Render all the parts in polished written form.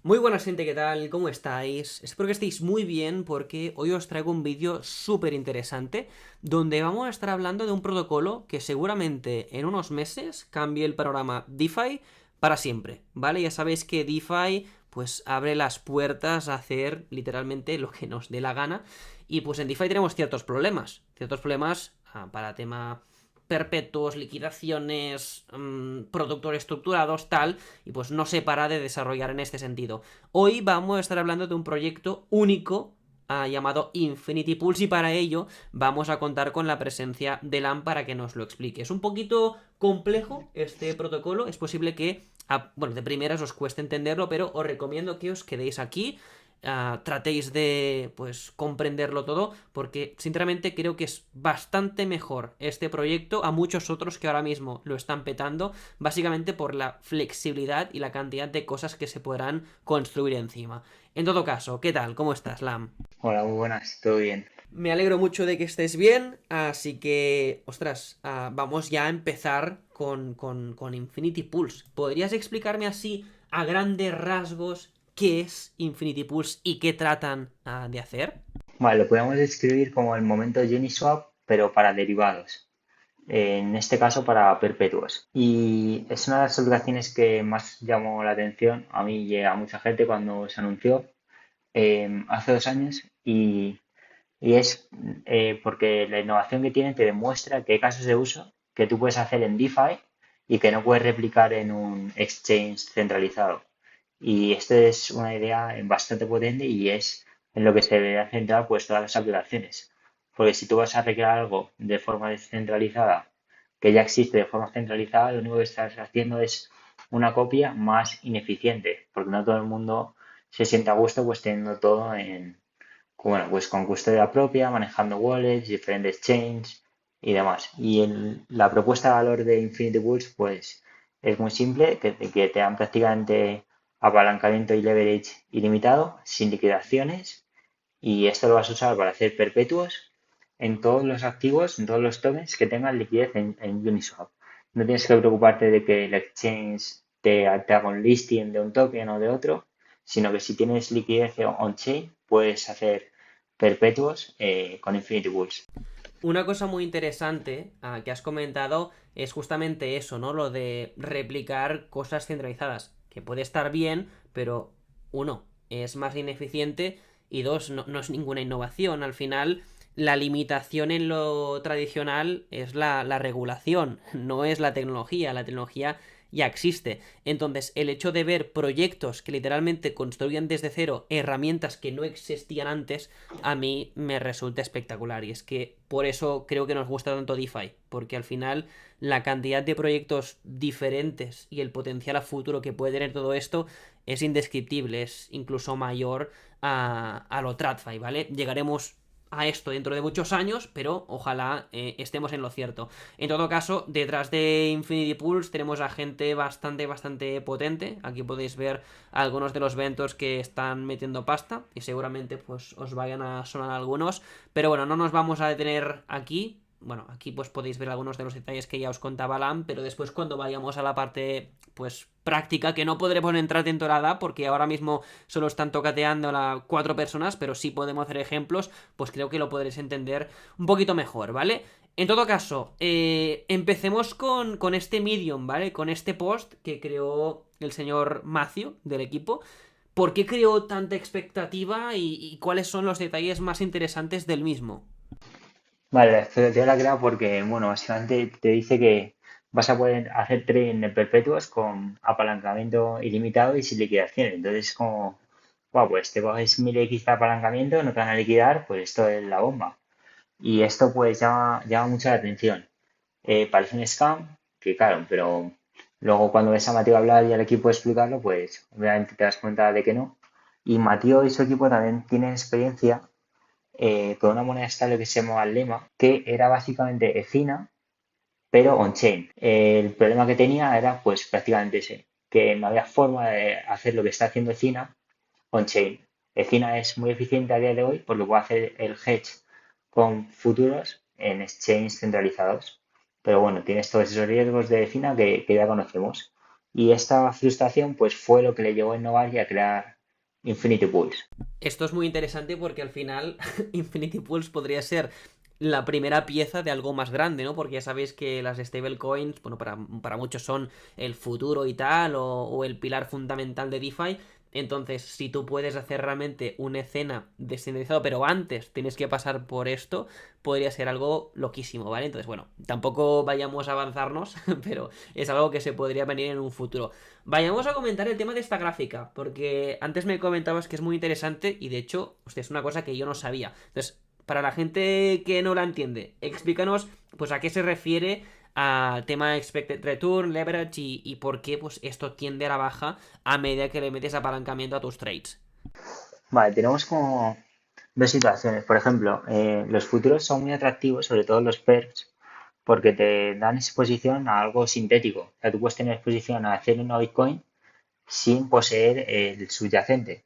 Muy buenas gente, ¿qué tal? ¿Cómo estáis? Espero que estéis muy bien porque hoy os traigo un vídeo súper interesante donde vamos a estar hablando de un protocolo que seguramente en unos meses cambie el panorama DeFi para siempre, ¿vale? Ya sabéis que DeFi pues abre las puertas a hacer literalmente lo que nos dé la gana y pues en DeFi tenemos ciertos problemas para tema perpetuos, liquidaciones, productos estructurados, tal, y pues no se para de desarrollar en este sentido. Hoy vamos a estar hablando de un proyecto único llamado Infinity Pulse y para ello vamos a contar con la presencia de LAM para que nos lo explique. Es un poquito complejo este protocolo, es posible que, bueno, de primeras os cueste entenderlo, pero os recomiendo que os quedéis aquí, tratéis de pues comprenderlo todo porque sinceramente creo que es bastante mejor este proyecto a muchos otros que ahora mismo lo están petando básicamente por la flexibilidad y la cantidad de cosas que se podrán construir encima. En todo caso, ¿qué tal? ¿Cómo estás, Lam? Hola, muy buenas, ¿todo bien? Me alegro mucho de que estés bien, así que, ostras, vamos ya a empezar con Infinity Pulse. ¿Podrías explicarme así, a grandes rasgos, qué es Infinity Pulse y qué tratan de hacer? Vale, lo podemos describir como el momento Uniswap, pero para derivados. En este caso para perpetuos. Y es una de las aplicaciones que más llamó la atención a mí y a mucha gente cuando se anunció hace 2 años. Y es porque la innovación que tiene te demuestra que hay casos de uso que tú puedes hacer en DeFi y que no puedes replicar en un exchange centralizado. Y esto es una idea bastante potente y es en lo que se debería centrar pues todas las aplicaciones. Porque si tú vas a recrear algo de forma descentralizada, que ya existe de forma centralizada, lo único que estás haciendo es una copia más ineficiente, porque no todo el mundo se siente a gusto pues teniendo todo bueno, pues con custodia propia, manejando wallets, diferentes chains y demás. Y la propuesta de valor de Infinity Pools, pues es muy simple, que te dan prácticamente apalancamiento y leverage ilimitado, sin liquidaciones, y esto lo vas a usar para hacer perpetuos en todos los activos, en todos los tokens que tengan liquidez en Uniswap. No tienes que preocuparte de que el exchange te haga un listing de un token o de otro, sino que si tienes liquidez on-chain, puedes hacer perpetuos con Infinity Pools. Una cosa muy interesante que has comentado es justamente eso, ¿no? Lo de replicar cosas centralizadas, que puede estar bien, pero uno, es más ineficiente y dos, no es ninguna innovación. Al final, la limitación en lo tradicional es la regulación, no es la tecnología. La tecnología ya existe. Entonces, el hecho de ver proyectos que literalmente construyen desde cero herramientas que no existían antes, a mí me resulta espectacular. Y es que por eso creo que nos gusta tanto DeFi, porque al final la cantidad de proyectos diferentes y el potencial a futuro que puede tener todo esto es indescriptible, es incluso mayor a lo TradFi, ¿vale? Llegaremos a esto dentro de muchos años, pero ojalá estemos en lo cierto. En todo caso, detrás de Infinity Pools tenemos a gente bastante potente. Aquí podéis ver algunos de los ventos que están metiendo pasta y seguramente pues os vayan a sonar algunos. Pero bueno, no nos vamos a detener aquí. Bueno, aquí pues podéis ver algunos de los detalles que ya os contaba Lam, pero después cuando vayamos a la parte pues práctica, que no podremos entrar en temporada porque ahora mismo solo están tocateando a 4 personas, pero sí podemos hacer ejemplos, pues creo que lo podréis entender un poquito mejor, ¿vale? En todo caso, empecemos con este Medium, ¿vale? Con este post que creó el señor Macio del equipo. ¿Por qué creó tanta expectativa y cuáles son los detalles más interesantes del mismo? Vale, la expectativa la crea porque, bueno, básicamente te dice que vas a poder hacer trading de perpetuos con apalancamiento ilimitado y sin liquidación. Entonces, como, wow, pues te coges 1000x de apalancamiento, no te van a liquidar, pues esto es la bomba. Y esto pues llama mucho la atención. Parece un scam, que claro, pero luego cuando ves a Mateo hablar y al equipo explicarlo, pues obviamente te das cuenta de que no. Y Mateo y su equipo también tienen experiencia con una moneda estable que se llamaba Lema, que era básicamente Ecina, pero on-chain. El problema que tenía era pues prácticamente ese, que no había forma de hacer lo que está haciendo Ecina on-chain. Ecina es muy eficiente a día de hoy porque puede hacer el hedge con futuros en exchanges centralizados. Pero bueno, tienes todos esos riesgos de Ecina que ya conocemos. Y esta frustración pues fue lo que le llevó a innovar y a crear Infinity Pools. Esto es muy interesante porque al final Infinity Pools podría ser la primera pieza de algo más grande, ¿no? Porque ya sabéis que las stablecoins, bueno, para muchos son el futuro y tal, o el pilar fundamental de DeFi. Entonces, si tú puedes hacer realmente una escena descentralizada, pero antes tienes que pasar por esto, podría ser algo loquísimo, ¿vale? Entonces, bueno, tampoco vayamos a avanzarnos, pero es algo que se podría venir en un futuro. Vayamos a comentar el tema de esta gráfica, porque antes me comentabas que es muy interesante y de hecho, hostia, es una cosa que yo no sabía. Entonces, para la gente que no la entiende, explícanos pues a qué se refiere al tema expected return, leverage y por qué pues esto tiende a la baja a medida que le metes apalancamiento a tus trades. Vale, tenemos como dos situaciones. Por ejemplo, los futuros son muy atractivos, sobre todo los PERPs, porque te dan exposición a algo sintético. O sea, tú puedes tener exposición a Ethereum o Bitcoin sin poseer el subyacente.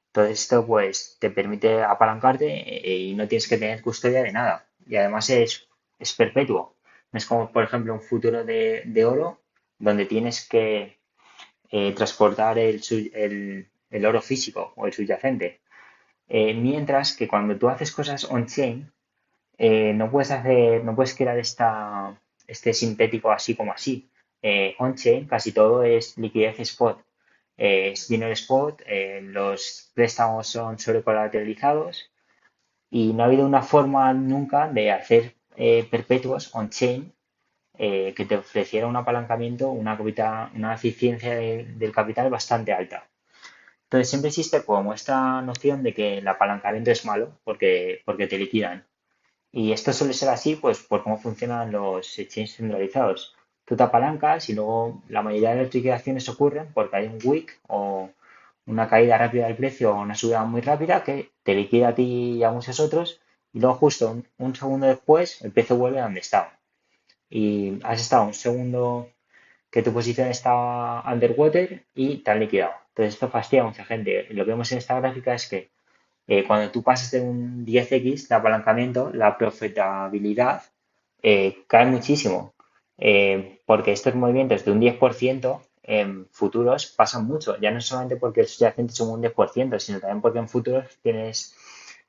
Entonces esto pues te permite apalancarte y no tienes que tener custodia de nada. Y además es perpetuo. No es como, por ejemplo, un futuro de oro donde tienes que transportar el oro físico o el subyacente. Mientras que cuando tú haces cosas on-chain, no puedes crear este sintético así como así. On-chain casi todo es liquidez spot. Es dinero spot, los préstamos son sobrecolateralizados y no ha habido una forma nunca de hacer perpetuos on-chain que te ofreciera un apalancamiento, una eficiencia del capital bastante alta. Entonces siempre existe como esta noción de que el apalancamiento es malo porque te liquidan. Y esto suele ser así, pues, por cómo funcionan los exchanges centralizados. Tú te apalancas y luego la mayoría de las liquidaciones ocurren porque hay un wick o una caída rápida del precio o una subida muy rápida que te liquida a ti y a muchos otros y luego justo un segundo después el precio vuelve a donde estaba. Y has estado un segundo que tu posición estaba underwater y te han liquidado. Entonces esto fastidia a mucha gente. Lo que vemos en esta gráfica es que cuando tú pasas de un 10x de apalancamiento, la profitabilidad cae muchísimo, porque estos movimientos de un 10% en futuros pasan mucho, ya no solamente porque el subyacente suma un 10%, sino también porque en futuros tienes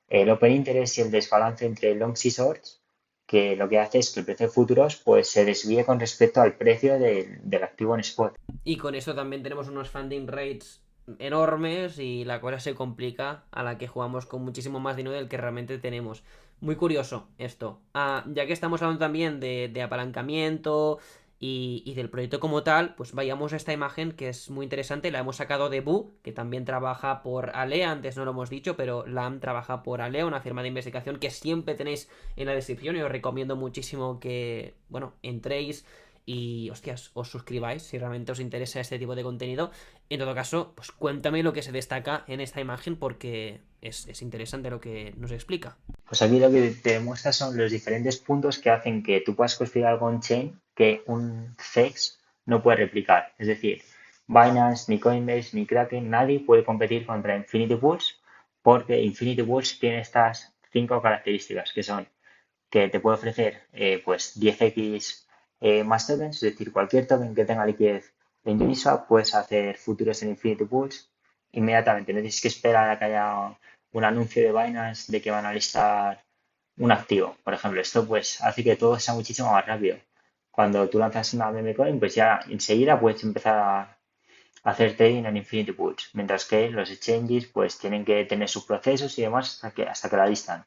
el open interest y el desbalance entre longs y shorts, que lo que hace es que el precio de futuros pues, se desvíe con respecto al precio del activo en spot. Y con esto también tenemos unos funding rates enormes y la cosa se complica a la que jugamos con muchísimo más dinero del que realmente tenemos. Muy curioso esto. Ya que estamos hablando también de apalancamiento y del proyecto como tal, pues vayamos a esta imagen que es muy interesante. La hemos sacado de Bu, que también trabaja por Alea, antes no lo hemos dicho, pero LAM trabaja por Alea, una firma de investigación que siempre tenéis en la descripción y os recomiendo muchísimo que, bueno, entréis y, hostias, os suscribáis si realmente os interesa este tipo de contenido. En todo caso, pues cuéntame lo que se destaca en esta imagen porque es interesante lo que nos explica. Pues aquí lo que te demuestra son los diferentes puntos que hacen que tú puedas construir algo on-chain que un CEX no puede replicar. Es decir, Binance, ni Coinbase, ni Kraken, nadie puede competir contra Infinity Pools porque Infinity Pools tiene estas cinco características que son que te puede ofrecer pues 10x más tokens, es decir, cualquier token que tenga liquidez en Uniswap puedes hacer futuros en Infinity Pools inmediatamente. No tienes que esperar a que haya un anuncio de Binance de que van a listar un activo, por ejemplo. Esto pues hace que todo sea muchísimo más rápido. Cuando tú lanzas una meme coin, pues ya enseguida puedes empezar a hacer trading en Infinity Pools, mientras que los exchanges pues tienen que tener sus procesos y demás hasta que la listan.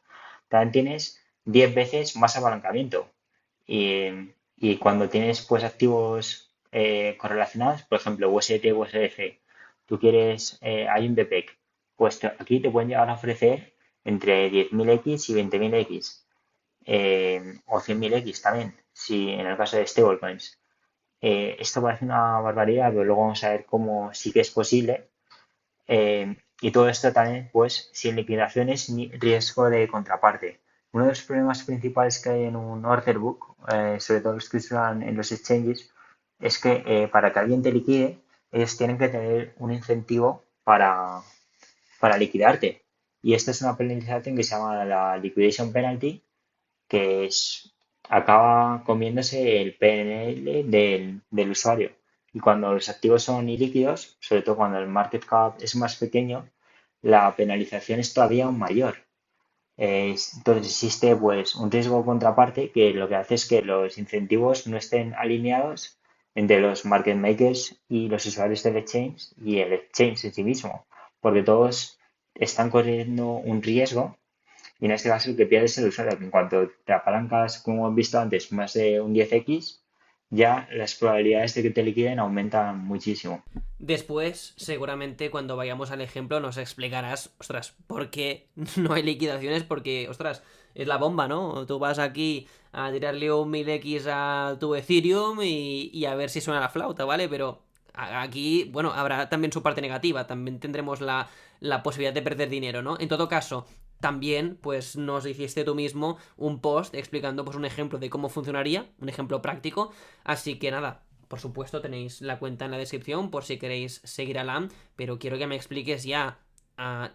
También tienes 10 veces más apalancamiento y cuando tienes pues activos correlacionados, por ejemplo USDT, USDC, tú quieres, hay un DPEC, pues aquí te pueden llegar a ofrecer entre 10.000x y 20.000x o 100.000x también, si en el caso de stablecoins. Esto parece una barbaridad, pero luego vamos a ver cómo sí que es posible. Y todo esto también, pues, sin liquidaciones ni riesgo de contraparte. Uno de los problemas principales que hay en un order book, sobre todo los que se usan en los exchanges, es que para que alguien te liquide, ellos tienen que tener un incentivo para liquidarte. Y esta es una penalización que se llama la liquidation penalty, que acaba comiéndose el PNL del usuario. Y cuando los activos son ilíquidos, sobre todo cuando el market cap es más pequeño, la penalización es todavía aún mayor. Entonces existe pues un riesgo contraparte que lo que hace es que los incentivos no estén alineados entre los market makers y los usuarios del exchange y el exchange en sí mismo, porque todos están corriendo un riesgo y en este caso el que pierde es el usuario, que en cuanto te apalancas, como hemos visto antes, más de un 10x, ya las probabilidades de que te liquiden aumentan muchísimo. Después, seguramente cuando vayamos al ejemplo nos explicarás, ostras, por qué no hay liquidaciones, porque, ostras, es la bomba, ¿no? Tú vas aquí a tirarle un 1000x a tu Ethereum y a ver si suena la flauta, ¿vale? Pero aquí, bueno, habrá también su parte negativa, también tendremos la posibilidad de perder dinero, ¿no? En todo caso, también, pues nos hiciste tú mismo un post explicando pues un ejemplo de cómo funcionaría, un ejemplo práctico, así que nada, por supuesto, tenéis la cuenta en la descripción por si queréis seguir a LAM, pero quiero que me expliques ya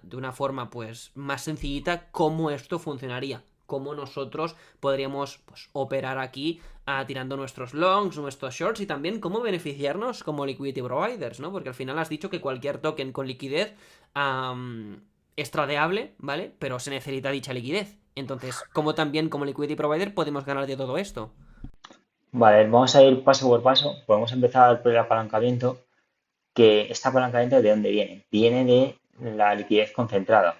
de una forma pues más sencillita cómo esto funcionaría, cómo nosotros podríamos pues, operar aquí tirando nuestros longs, nuestros shorts y también cómo beneficiarnos como liquidity providers, ¿no? Porque al final has dicho que cualquier token con liquidez es tradeable, ¿vale? Pero se necesita dicha liquidez. Entonces, ¿cómo también como liquidity provider podemos ganar de todo esto? Vale, vamos a ir paso por paso. Podemos empezar por el apalancamiento, que este apalancamiento ¿de dónde viene? Viene de la liquidez concentrada.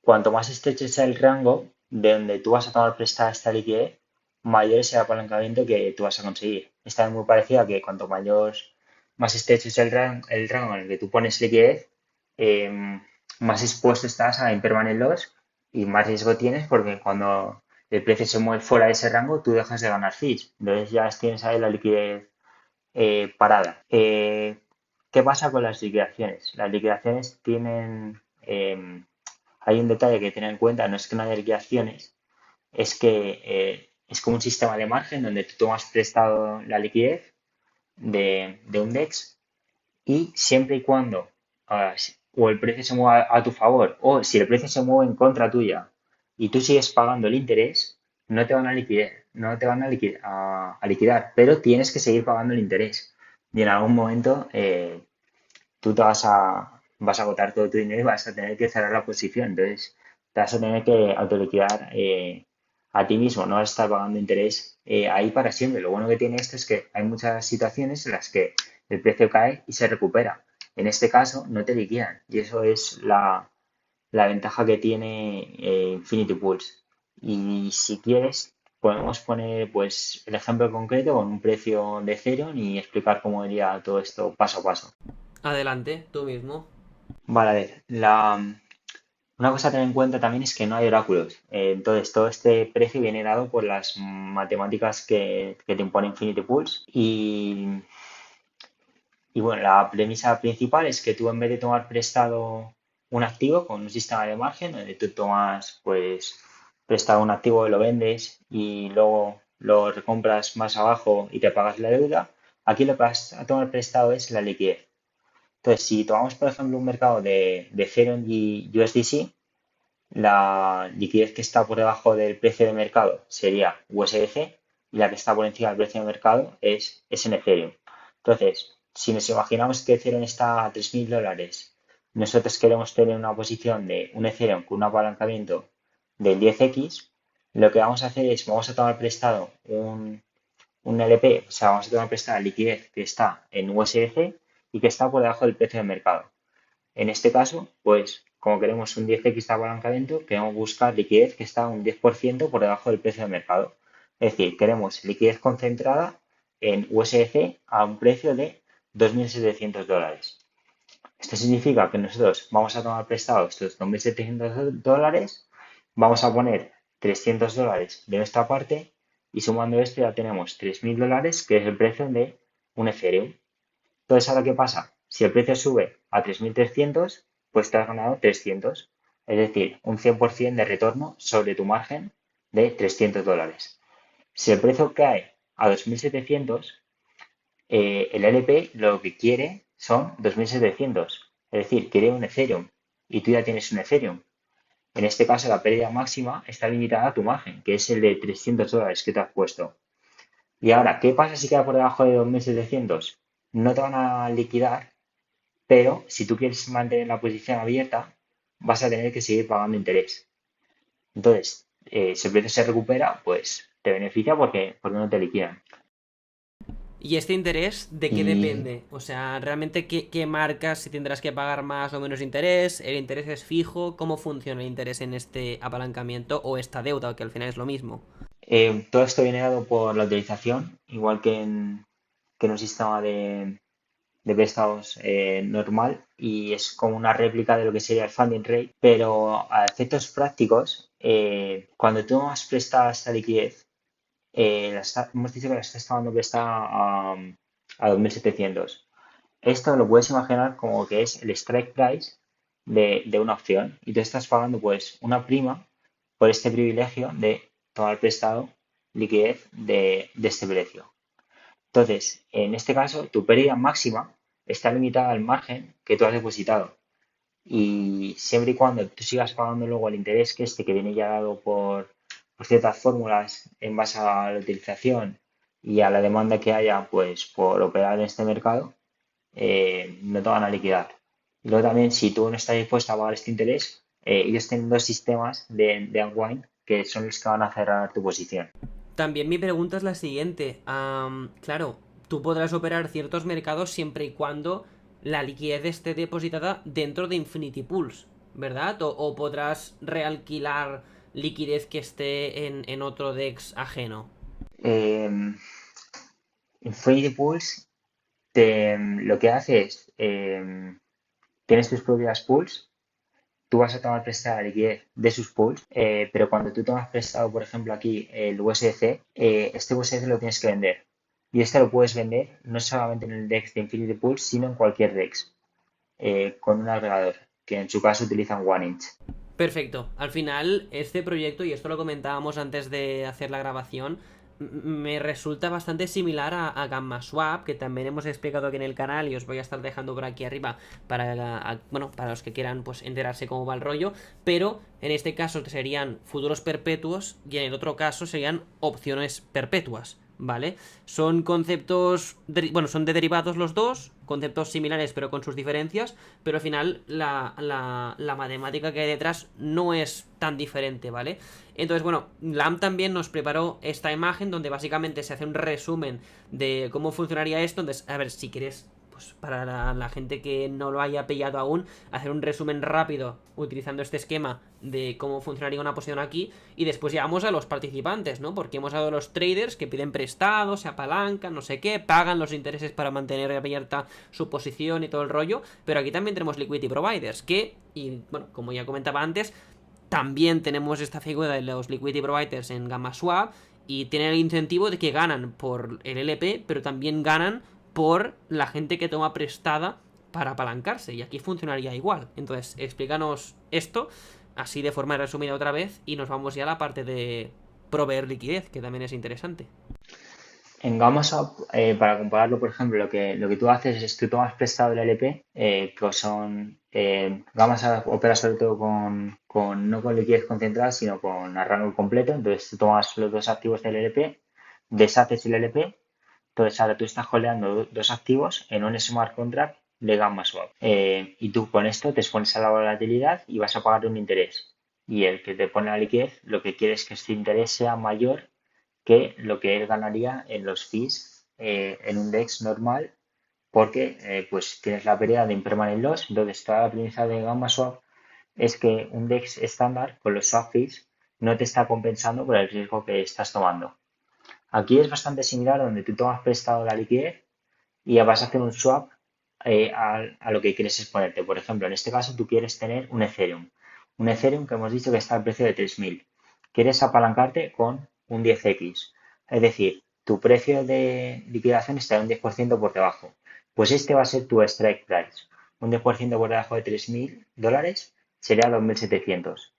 Cuanto más estrecho sea el rango de donde tú vas a tomar prestada esta liquidez, mayor es el apalancamiento que tú vas a conseguir. Esta es muy parecida a que cuanto mayor, más estrecho es el rango en el que tú pones liquidez, más expuesto estás a impermanent loss y más riesgo tienes porque cuando el precio se mueve fuera de ese rango, tú dejas de ganar fees. Entonces ya tienes ahí la liquidez parada. ¿Qué pasa con las liquidaciones? Las liquidaciones tienen, hay un detalle que tener en cuenta, no es que no haya liquidaciones, es que es como un sistema de margen donde tú tomas prestado la liquidez de un DEX y siempre y cuando o el precio se mueva a tu favor o si el precio se mueve en contra tuya y tú sigues pagando el interés, no te van a liquidar, no te van a liquidar, pero tienes que seguir pagando el interés. Y en algún momento tú vas a agotar todo tu dinero y vas a tener que cerrar la posición. Entonces, te vas a tener que autoliquidar a ti mismo, no vas a estar pagando interés ahí para siempre. Lo bueno que tiene esto es que hay muchas situaciones en las que el precio cae y se recupera. En este caso, no te liquidan y eso es la ventaja que tiene Infinity Pools. Y si quieres, podemos poner pues el ejemplo concreto con un precio de cero y explicar cómo iría todo esto paso a paso. Adelante, tú mismo. Vale, a ver, una cosa a tener en cuenta también es que no hay oráculos. Entonces, todo este precio viene dado por las matemáticas que te impone Infinity Pools. Y bueno, la premisa principal es que tú en vez de tomar prestado un activo con un sistema de margen, donde tú tomas pues prestado un activo y lo vendes y luego lo recompras más abajo y te pagas la deuda, aquí lo que vas a tomar prestado es la liquidez. Entonces, si tomamos, por ejemplo, un mercado de Ethereum y USDC, la liquidez que está por debajo del precio de mercado sería USDC y la que está por encima del precio de mercado es en Ethereum. Entonces, si nos imaginamos que Ethereum está a $3.000, nosotros queremos tener una posición de un Ethereum con un apalancamiento del 10x, lo que vamos a hacer es, vamos a tomar prestado un LP, o sea, vamos a tomar prestada liquidez que está en USDC y que está por debajo del precio de mercado. En este caso, pues como queremos un 10x de apalancamiento, queremos buscar liquidez que está un 10% por debajo del precio de mercado. Es decir, queremos liquidez concentrada en USDC a un precio de $2.700. Esto significa que nosotros vamos a tomar prestado estos $2.700, vamos a poner $300 de nuestra parte y sumando esto ya tenemos $3.000, que es el precio de un Ethereum. Entonces, ¿ahora qué pasa? Si el precio sube a 3.300, pues te has ganado 300. Es decir, un 100% de retorno sobre tu margen de $300. Si el precio cae a 2.700, el LP lo que quiere son 2.700. Es decir, quiere un Ethereum y tú ya tienes un Ethereum. En este caso, la pérdida máxima está limitada a tu margen, que es el de $300 que te has puesto. Y ahora, ¿qué pasa si queda por debajo de 2.700? no te van a liquidar, pero si tú quieres mantener la posición abierta, vas a tener que seguir pagando interés. Entonces, si el precio se recupera, pues te beneficia porque no te liquidan. ¿Y este interés de qué Y depende? O sea, realmente qué marcas, si tendrás que pagar más o menos interés, el interés es fijo, ¿cómo funciona el interés en este apalancamiento o esta deuda, que al final es lo mismo? todo esto viene dado por la utilización, igual que en un sistema de préstamos normal y es como una réplica de lo que sería el funding rate, pero a efectos prácticos, cuando tú tomas prestada esta liquidez, hemos dicho que la estás tomando prestada a 2.700. Esto lo puedes imaginar como que es el strike price de una opción y tú estás pagando pues una prima por este privilegio de tomar prestado liquidez de este precio. Entonces, en este caso, tu pérdida máxima está limitada al margen que tú has depositado. Y siempre y cuando tú sigas pagando luego el interés que viene ya dado por ciertas fórmulas en base a la utilización y a la demanda que haya pues por operar en este mercado, no te van a liquidar. Y luego también, si tú no estás dispuesto a pagar este interés, ellos tienen dos sistemas de unwind que son los que van a cerrar tu posición. También mi pregunta es la siguiente. Claro, tú podrás operar ciertos mercados siempre y cuando la liquidez esté depositada dentro de Infinity Pools, ¿verdad? O podrás realquilar liquidez que esté en otro DEX ajeno. Eh, Infinity Pools lo que hace es, tienes tus propias pools, tú vas a tomar prestada liquidez de sus pools, pero cuando tú tomas prestado, por ejemplo, aquí el USDC, este USDC lo tienes que vender. Y este lo puedes vender no solamente en el DEX de Infinity Pools, sino en cualquier DEX, con un agregador, que en su caso utilizan OneInch. Perfecto. Al final, este proyecto, y esto lo comentábamos antes de hacer la grabación, me resulta bastante similar a Gamma Swap, que también hemos explicado aquí en el canal y os voy a estar dejando por aquí arriba bueno, para los que quieran pues enterarse cómo va el rollo, pero en este caso serían futuros perpetuos y en el otro caso serían opciones perpetuas. ¿Vale? Son conceptos, bueno, son de derivados los dos, conceptos similares pero con sus diferencias, pero al final la matemática que hay detrás no es tan diferente, ¿vale? Entonces, bueno, LAM también nos preparó esta imagen donde básicamente se hace un resumen de cómo funcionaría esto. Entonces, a ver, si quieres, pues para la gente que no lo haya pillado aún, hacer un resumen rápido utilizando este esquema de cómo funcionaría una posición aquí y después llegamos a los participantes, ¿no? Porque hemos dado a los traders que piden prestados, se apalancan, no sé qué, pagan los intereses para mantener abierta su posición y todo el rollo, pero aquí también tenemos liquidity providers que, y bueno, como ya comentaba antes, también tenemos esta figura de los liquidity providers en Gamma Swap y tienen el incentivo de que ganan por el LP, pero también ganan por la gente que toma prestada para apalancarse. Y aquí funcionaría igual. Entonces, explícanos esto así de forma resumida otra vez y nos vamos ya a la parte de proveer liquidez, que también es interesante. En GamaSwap, para compararlo, por ejemplo, lo que tú haces es tú tomas prestado el LP, que son, GamaSwap opera sobre todo no con liquidez concentrada, sino con a rango completo. Entonces tú tomas los dos activos del LP, deshaces el LP, entonces ahora tú estás holdeando dos activos en un smart contract de GamaSwap. Y tú con esto te expones a la volatilidad y vas a pagar un interés. Y el que te pone la liquidez, lo que quiere es que este interés sea mayor que lo que él ganaría en los fees en un DEX normal, porque pues tienes la pérdida de impermanent loss. Entonces, toda la premisa de Gamma Swap es que un DEX estándar con los swap fees no te está compensando por el riesgo que estás tomando. Aquí es bastante similar, donde tú tomas prestado la liquidez y ya vas a hacer un swap a lo que quieres exponerte. Por ejemplo, en este caso tú quieres tener un Ethereum. Un Ethereum que hemos dicho que está al precio de 3.000. Quieres apalancarte con un 10x. Es decir, tu precio de liquidación está un 10% por debajo. Pues este va a ser tu strike price. Un 10% por debajo de $3.000 sería 2.700.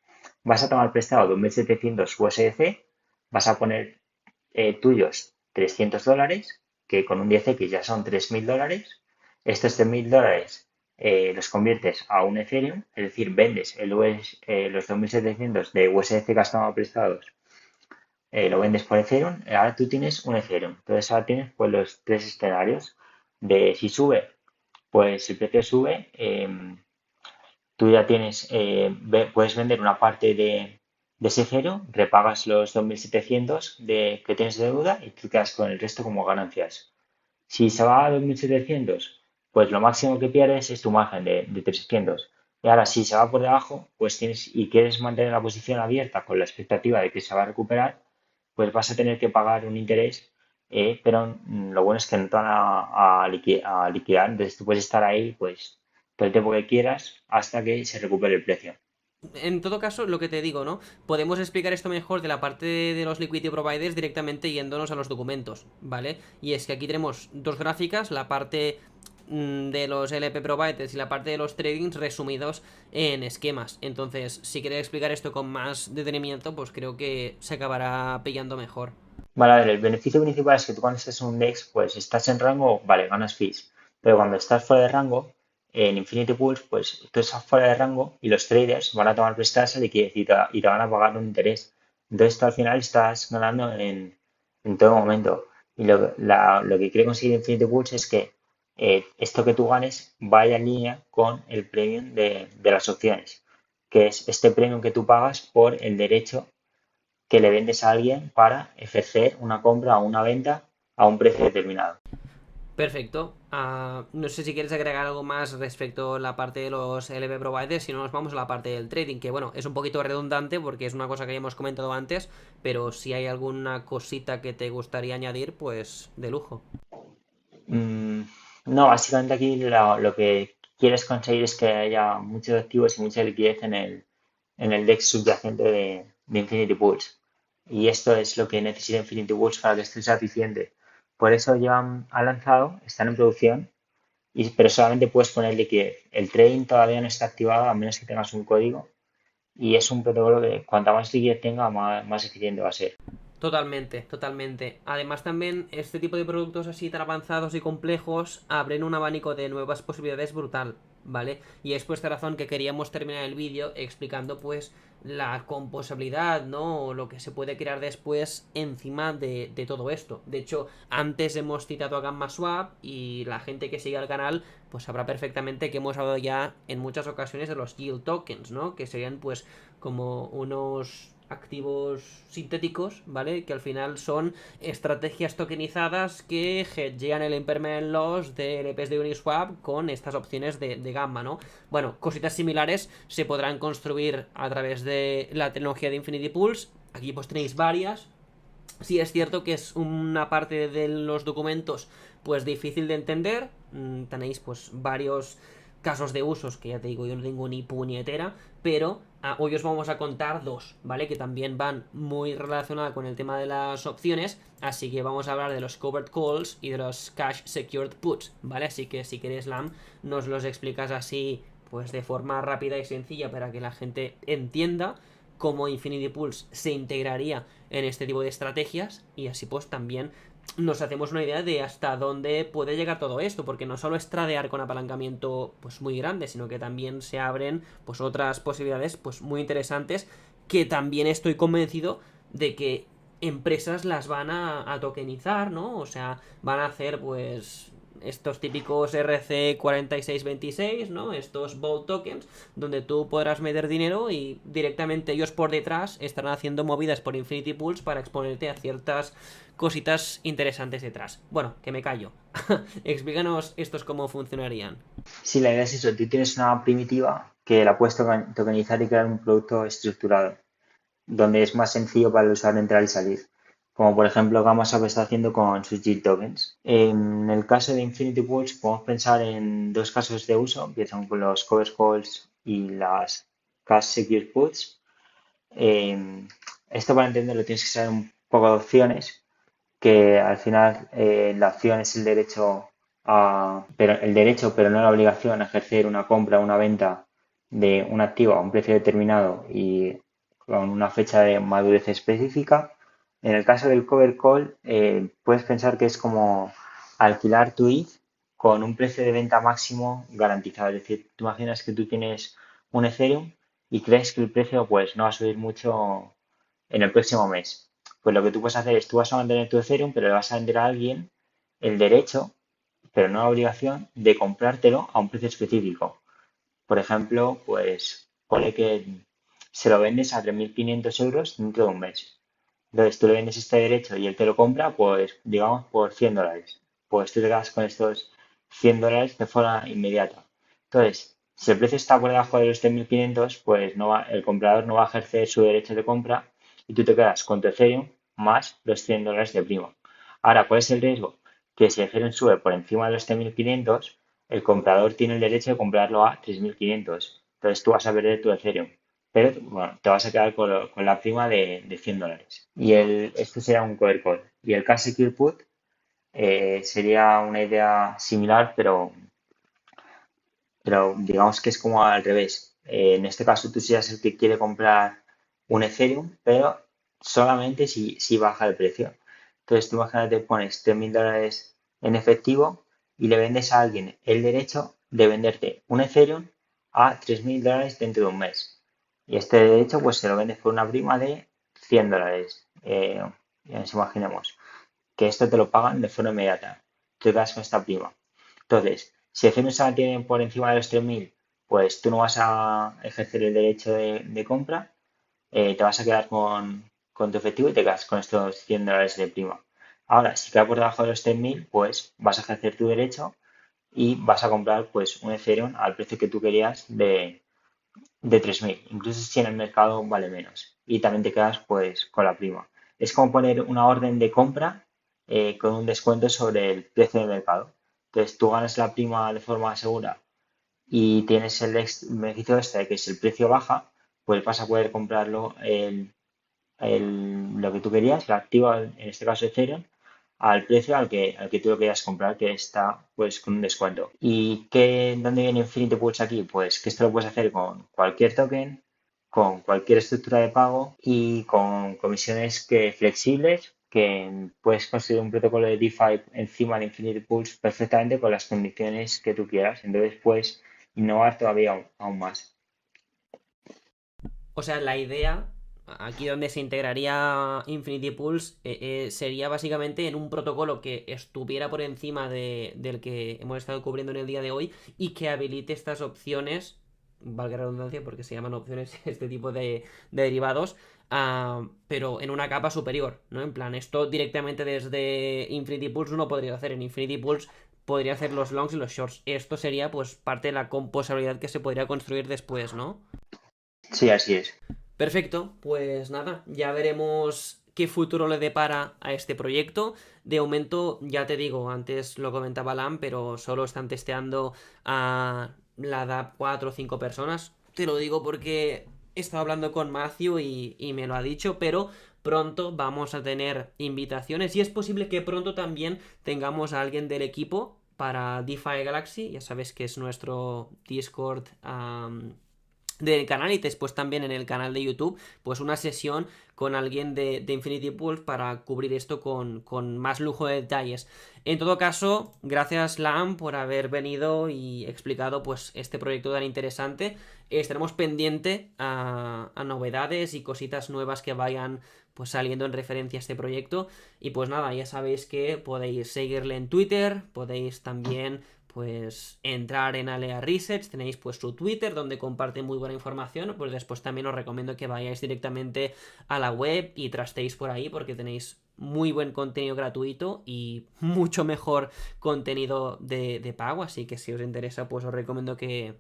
Vas a tomar prestado 2.700 USDC, vas a poner tuyos $300, que con un 10x ya son $3.000. Estos $3.000 los conviertes a un Ethereum, es decir, vendes los 2.700 de USDC que has tomado prestados, lo vendes por Ethereum, ahora tú tienes un Ethereum. Entonces ahora tienes pues los tres escenarios. de si sube, pues el precio sube, tú ya tienes, puedes vender una parte de ese cero, repagas los 2.700 que tienes de deuda y tú quedas con el resto como ganancias. Si se va a 2.700, pues lo máximo que pierdes es tu margen de 300. Y ahora, si se va por debajo, pues tienes y quieres mantener la posición abierta con la expectativa de que se va a recuperar, pues vas a tener que pagar un interés, pero lo bueno es que no te van a liquidar, entonces tú puedes estar ahí, pues todo el tiempo que quieras hasta que se recupere el precio. En todo caso, lo que te digo, ¿no? Podemos explicar esto mejor de la parte de los liquidity providers directamente yéndonos a los documentos, ¿vale? Y es que aquí tenemos dos gráficas, la parte de los LP providers y la parte de los tradings resumidos en esquemas. Entonces, si quieres explicar esto con más detenimiento, pues creo que se acabará pillando mejor. Vale, a ver, el beneficio principal es que tú cuando estás en un DEX, pues estás en rango, vale, ganas fees. Pero cuando estás fuera de rango, en Infinity Pools, pues tú estás fuera de rango y los traders van a tomar prestada esa liquidez y te van a pagar un interés. Entonces tú al final estás ganando en todo momento. Y lo que quiere conseguir Infinity Pools es que esto que tú ganes vaya en línea con el premium de las opciones, que es este premium que tú pagas por el derecho que le vendes a alguien para ejercer una compra o una venta a un precio determinado. Perfecto. No sé si quieres agregar algo más respecto a la parte de los LP providers, si no nos vamos a la parte del trading, que bueno, es un poquito redundante porque es una cosa que ya hemos comentado antes, pero si hay alguna cosita que te gustaría añadir, pues de lujo. Mm, no, básicamente aquí lo que quieres conseguir es que haya muchos activos y mucha liquidez en el DEX subyacente de Infinity Pools. Y esto es lo que necesita Infinity Pools para que esto sea eficiente. Por eso ha lanzado, están en producción, pero solamente puedes poner liquidez. El trading todavía no está activado a menos que tengas un código y es un protocolo que cuanta más liquidez tenga, más eficiente va a ser. Totalmente, totalmente. Además también este tipo de productos así tan avanzados y complejos abren un abanico de nuevas posibilidades brutal, ¿vale? Y es por esta razón que queríamos terminar el vídeo explicando pues la composabilidad, ¿no? O lo que se puede crear después encima de todo esto. De hecho, antes hemos citado a Gamma Swap y la gente que sigue al canal pues sabrá perfectamente que hemos hablado ya en muchas ocasiones de los yield tokens, ¿no? Que serían pues como unos activos sintéticos, ¿vale? Que al final son estrategias tokenizadas que hedgean el impermanent loss de LPs de Uniswap con estas opciones de gamma, ¿no? Bueno, cositas similares se podrán construir a través de la tecnología de Infinity Pools. Aquí pues tenéis varias. Sí es cierto que es una parte de los documentos pues difícil de entender. Tenéis pues varios casos de usos que ya te digo yo no tengo ni puñetera, pero hoy os vamos a contar dos, ¿vale? Que también van muy relacionadas con el tema de las opciones, así que vamos a hablar de los covered calls y de los cash secured puts, ¿vale? Así que si queréis Lam, nos los explicas así pues de forma rápida y sencilla para que la gente entienda cómo Infinity Pools se integraría en este tipo de estrategias y así pues también nos hacemos una idea de hasta dónde puede llegar todo esto, porque no solo es tradear con apalancamiento pues muy grande, sino que también se abren pues otras posibilidades pues muy interesantes que también estoy convencido de que empresas las van a tokenizar, ¿no? O sea, van a hacer pues estos típicos RC4626, ¿no? Estos Vault tokens, donde tú podrás meter dinero y directamente ellos por detrás estarán haciendo movidas por Infinity Pools para exponerte a ciertas cositas interesantes detrás. Bueno, que me callo. Explícanos estos cómo funcionarían. Sí, la idea es eso, tú tienes una primitiva que la puedes tokenizar y crear un producto estructurado, donde es más sencillo para el usuario entrar y salir, como por ejemplo GammaSwap está haciendo con sus yield tokens. En el caso de Infinity Pools podemos pensar en dos casos de uso, que son con los cover calls y las cash secure puts. Eh, Esto para entenderlo tienes que saber un poco de opciones, que al final la opción es el derecho pero no la obligación a ejercer una compra o una venta de un activo a un precio determinado y con una fecha de madurez específica. En el caso del cover call, puedes pensar que es como alquilar tu ETH con un precio de venta máximo garantizado. Es decir, tú imaginas que tú tienes un Ethereum y crees que el precio pues no va a subir mucho en el próximo mes. Pues lo que tú puedes hacer es, tú vas a mantener tu Ethereum, pero le vas a vender a alguien el derecho pero no la obligación de comprártelo a un precio específico. Por ejemplo, pues ponle que se lo vendes a 3.500 euros dentro de un mes. Entonces tú le vendes este derecho y él te lo compra, pues digamos por 100 dólares. Pues tú te quedas con estos 100 dólares de forma inmediata. Entonces, si el precio está por debajo de los 3.500, pues el comprador no va a ejercer su derecho de compra y tú te quedas con tu Ethereum más los 100 dólares de prima. Ahora, ¿cuál es el riesgo? Que si Ethereum sube por encima de los 3.500, el comprador tiene el derecho de comprarlo a 3.500. Entonces tú vas a perder tu Ethereum, pero bueno, te vas a quedar con la prima de 100 dólares. Esto sería un cover call. Y el cash secure put sería una idea similar, pero digamos que es como al revés. En este caso tú serías el que quiere comprar un Ethereum, pero solamente si baja el precio. Entonces tú imagínate, pones 3.000 dólares en efectivo y le vendes a alguien el derecho de venderte un Ethereum a 3.000 dólares dentro de un mes. Y este derecho pues se lo vendes por una prima de 100 dólares. Ya nos imaginemos que esto te lo pagan de forma inmediata. Te quedas con esta prima. Entonces, si Ethereum se mantiene por encima de los 3.000, pues tú no vas a ejercer el derecho de compra, te vas a quedar con tu efectivo y te quedas con estos 100 dólares de prima. Ahora, si queda por debajo de los 3.000, pues vas a ejercer tu derecho y vas a comprar pues un Ethereum al precio que tú querías de 3.000, incluso si en el mercado vale menos. Y también te quedas pues con la prima. Es como poner una orden de compra con un descuento sobre el precio de mercado. Entonces tú ganas la prima de forma segura y tienes el beneficio este de que si el precio baja, pues vas a poder comprarlo lo que tú querías, el activo, en este caso Ethereum, al precio al que tú lo querías comprar, que está pues con un descuento. ¿Y dónde viene Infinity Pools aquí? Pues que esto lo puedes hacer con cualquier token, con cualquier estructura de pago y con comisiones flexibles que puedes construir un protocolo de DeFi encima de Infinity Pools perfectamente con las condiciones que tú quieras. Entonces puedes innovar todavía aún más. O sea, la idea, aquí donde se integraría Infinity Pools, sería básicamente en un protocolo que estuviera por encima del que hemos estado cubriendo en el día de hoy y que habilite estas opciones, valga la redundancia porque se llaman opciones este tipo de derivados, pero en una capa superior, ¿no? En plan, esto directamente desde Infinity Pools no podría hacer. En Infinity Pools podría hacer los longs y los shorts. Esto sería pues parte de la composabilidad que se podría construir después, ¿no? Sí, así es. Perfecto, pues nada, ya veremos qué futuro le depara a este proyecto. De momento, ya te digo, antes lo comentaba Lam, pero solo están testeando a la DAP 4 o 5 personas. Te lo digo porque he estado hablando con Matthew y me lo ha dicho, pero pronto vamos a tener invitaciones y es posible que pronto también tengamos a alguien del equipo para DeFi Galaxy. Ya sabes que es nuestro Discord del canal y después también en el canal de YouTube, pues una sesión con alguien de Infinity Pools para cubrir esto con más lujo de detalles. En todo caso, gracias Lam por haber venido y explicado pues este proyecto tan interesante. Estaremos pendientes a novedades y cositas nuevas que vayan pues saliendo en referencia a este proyecto. Y pues nada, ya sabéis que podéis seguirle en Twitter, podéis también pues entrar en Alea Research, tenéis pues su Twitter donde comparte muy buena información, pues después también os recomiendo que vayáis directamente a la web y trastéis por ahí porque tenéis muy buen contenido gratuito y mucho mejor contenido de pago, así que si os interesa pues os recomiendo que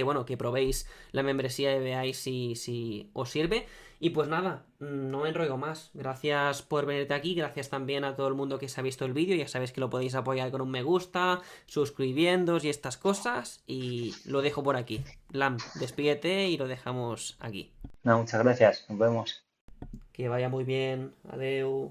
bueno, que probéis la membresía y veáis si os sirve. Y pues nada, no me enrollo más. Gracias por venirte aquí, gracias también a todo el mundo que se ha visto el vídeo. Ya sabéis que lo podéis apoyar con un me gusta, suscribiéndos y estas cosas. Y lo dejo por aquí. Lam, despídete y lo dejamos aquí. No, muchas gracias. Nos vemos. Que vaya muy bien. Adeu.